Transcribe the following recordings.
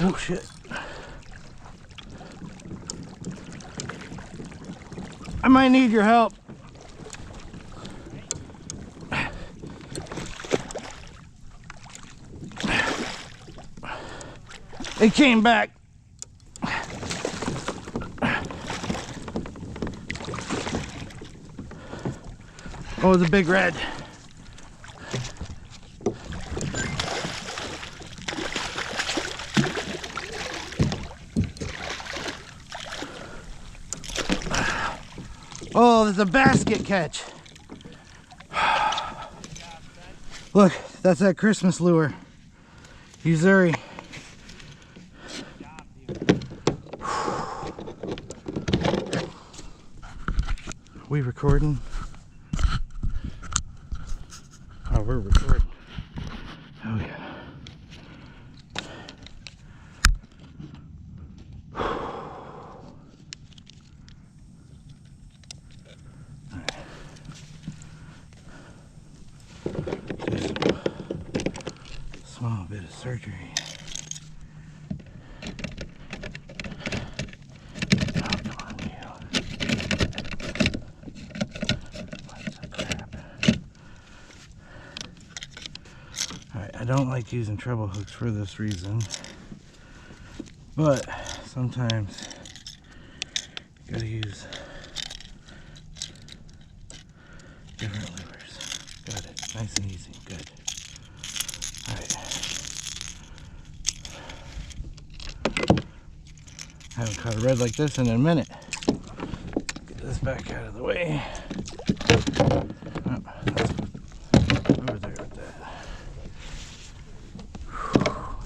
Oh shit. I might need your help. It came back. Oh, the big red. Oh, there's a basket catch. Look, that's that Christmas lure. Yozuri. We recording? Oh, we're recording. Oh yeah. Small bit of surgery. Oh, come on, you. What's the crap? Alright, I don't like using treble hooks for this reason, but sometimes you gotta use different lures. Got it. Nice and easy. Good. Alright. I haven't caught a red like this in a minute. Get this back out of the way. Oh, that's over there with that.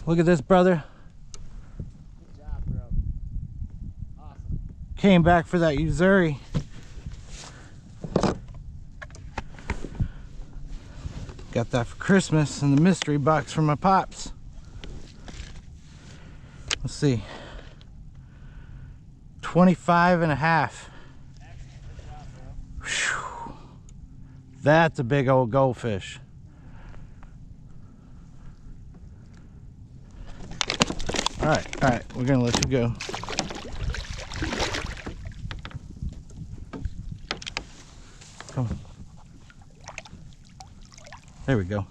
Look at this, brother. Good job, bro. Awesome. Came back for that Yozuri. Got that for Christmas in the mystery box from my pops. Let's see. 25 and a half. Whew. That's a big old goldfish. All right, we're gonna let you go. Come on. There we go.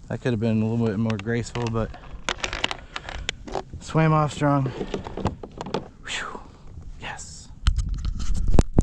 That could have been a little bit more graceful, but swam off strong.